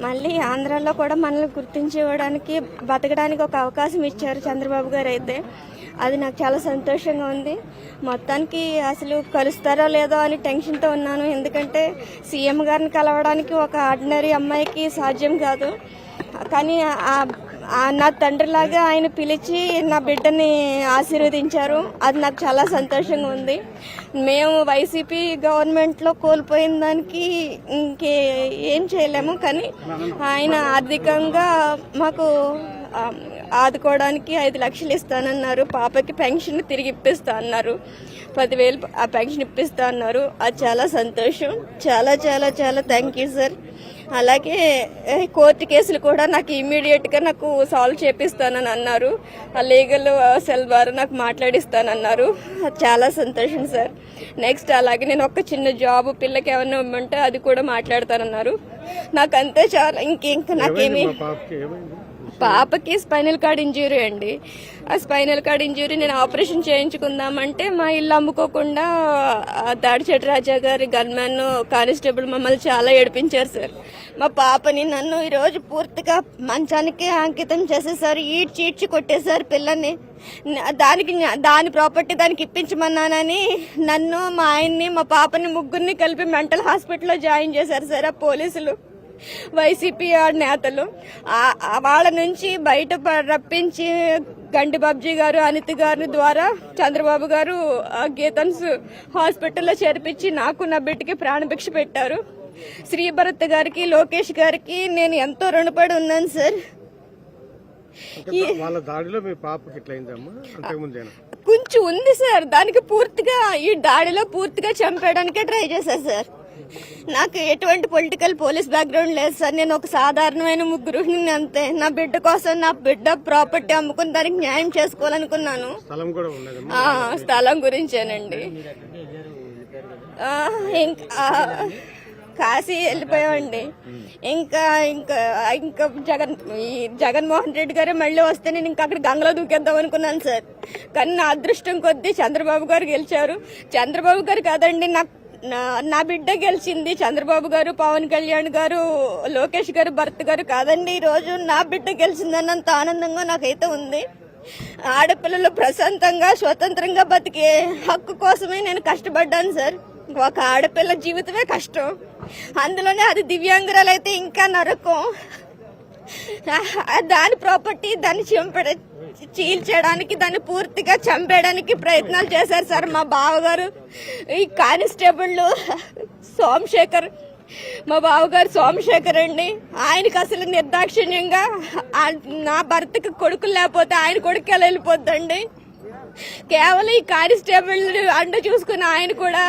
మళ్ళీ ఆంధ్రాలో కూడా మనల్ని గుర్తించడానికి బతకడానికి ఒక అవకాశం ఇచ్చారు చంద్రబాబు గారు. అయితే అది నాకు చాలా సంతోషంగా ఉంది. మొత్తానికి అసలు కలుస్తారో లేదో అని టెన్షన్తో ఉన్నాను. ఎందుకంటే సీఎం గారిని కలవడానికి ఒక ఆర్డినరీ అమ్మాయికి సాధ్యం కాదు. కానీ నా తండ్రిలాగా ఆయన పిలిచి నా బిడ్డని ఆశీర్వదించారు. అది నాకు చాలా సంతోషంగా ఉంది. మేము వైసీపీ గవర్నమెంట్లో కోల్పోయిన దానికి ఏం చేయలేము. కానీ ఆయన ఆర్థికంగా మాకు ఆదుకోవడానికి 5 లక్షలు ఇస్తానన్నారు. పాపకి పెన్షన్ తిరిగి ఇప్పిస్తా అన్నారు. 10,000 ఆ పెన్షన్ ఇప్పిస్తా అన్నారు. అది చాలా సంతోషం. చాలా చాలా చాలా థ్యాంక్ యూ సార్. అలాగే కోర్టు కేసులు కూడా నాకు ఇమ్మీడియట్గా నాకు సాల్వ్ చేపిస్తానని అన్నారు. ఆ లీగల్ సెల్ ద్వారా నాకు మాట్లాడిస్తానన్నారు. చాలా సంతోషం సార్. నెక్స్ట్ అలాగే నేను ఒక చిన్న జాబ్ పిల్లకి ఏమన్నా ఇవ్వమంటే అది కూడా మాట్లాడతానన్నారు. నాకు అంతే చాలా. ఇంకా నాకేమి పాపకి స్పైనల్ కార్డ్ ఇంజ్యూరీ అండి. ఆ స్పైనల్ కార్డ్ ఇంజ్యూరీ నేను ఆపరేషన్ చేయించుకుందామంటే మా ఇల్లు అమ్ముకోకుండా దాడిచెట్టు రాజా గారి గన్మెన్ కానిస్టేబుల్ మమ్మల్ని చాలా ఏడిపించారు సార్. మా పాపని నన్ను ఈరోజు పూర్తిగా మంచానికి అంకితం చేసేసారు. ఈడ్చి కొట్టేశారు పిల్లని. దాని ప్రాపర్టీ దానికి ఇప్పించమన్నానని నన్ను, మా ఆయన్ని, మా పాపని ముగ్గురిని కలిపి మెంటల్ హాస్పిటల్లో జాయిన్ చేశారు సార్ ఆ పోలీసులు, వైసీపీ నేతలు. వాళ్ళ నుంచి బయట రప్పించి గండి బాబ్జీ గారు, అనిత గారి ద్వారా చంద్రబాబు గారు గీతన్స్ హాస్పిటల్లో చేర్పించి నాకు నా బిడ్డకి ప్రాణభిక్ష పెట్టారు. శ్రీభరత్ గారికి, లోకేష్ గారికి నేను ఎంతో రుణపడి ఉన్నాను సార్. కొంచెం ఉంది సార్. దానికి పూర్తిగా ఈ దాడిలో పూర్తిగా చంపేయడానికే ట్రై చేశారు సార్. నాకు ఎటువంటి పొలిటికల్ పోలీస్ బ్యాక్గ్రౌండ్ లేదు సార్. నేను ఒక సాధారణమైన ముగ్గురుని అంతే. నా బిడ్డ కోసం నా బిడ్డ ప్రాపర్టీ అమ్ముకుని దానికి న్యాయం చేసుకోవాలనుకున్నాను. స్థలం గురించేనండి. ఇంకా కాశీ వెళ్ళిపోయామండి. ఇంకా ఇంకా ఇంకా జగన్మోహన్ రెడ్డి గారే మళ్ళీ వస్తే నేను ఇంకా అక్కడ గంగలో దూకేద్దాం అనుకున్నాను సార్. కానీ నా అదృష్టం కొద్దీ చంద్రబాబు గారు గెలిచారు. చంద్రబాబు గారు కాదండి, నా బిడ్డ గెలిచింది. చంద్రబాబు గారు, పవన్ కళ్యాణ్ గారు, లోకేష్ గారు, భరత్ గారు కాదండి. ఈరోజు నా బిడ్డ గెలిచిందన్నంత ఆనందంగా నాకైతే ఉంది. ఆడపిల్లలు ప్రశాంతంగా స్వతంత్రంగా బతికే హక్కు కోసమే నేను కష్టపడ్డాను సార్. ఒక ఆడపిల్ల జీవితమే కష్టం, అందులోనే అది దివ్యాంగురాలు అయితే ఇంకా నరకం. దాని ప్రాపర్టీ దాన్ని చీల్చడానికి, దాన్ని పూర్తిగా చంపేయడానికి ప్రయత్నాలు చేశారు సార్ మా బావగారు. ఈ కానిస్టేబుల్ సోమశేఖర్, మా బావగారు సోమశేఖర్ అండి. ఆయనకి అసలు నిర్దాక్షిణ్యంగా నా భర్తకి కొడుకులు లేకపోతే ఆయన కొడుకు ఎలా వెళ్ళిపోద్దండి. కేవలం ఈ కానిస్టేబుల్ అండ చూసుకుని ఆయన కూడా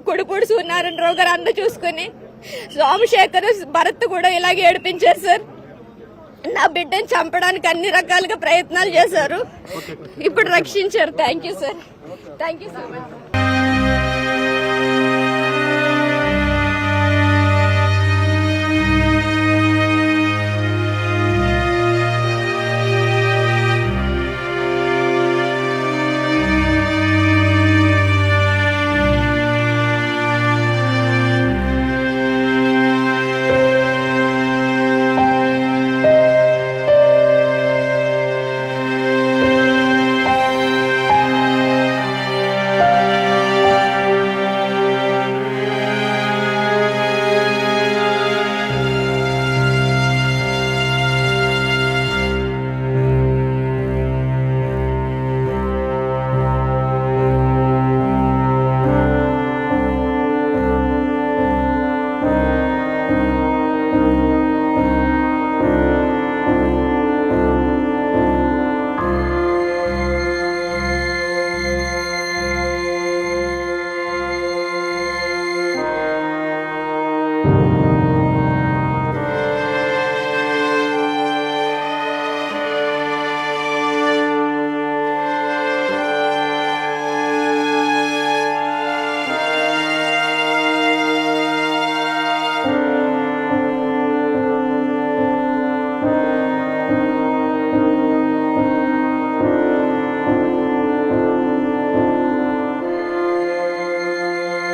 కొడుకుడు సూర్యనారాయణరావు గారు అండ చూసుకుని సోమశేఖర్, భరత్ కూడా ఇలాగే ఏడిపించారు సార్. నా బిడ్డని చంపడానికి అన్ని రకాలుగా ప్రయత్నాలు చేశారు. ఇప్పుడు రక్షించారు. Thank you sir. Thank you so much.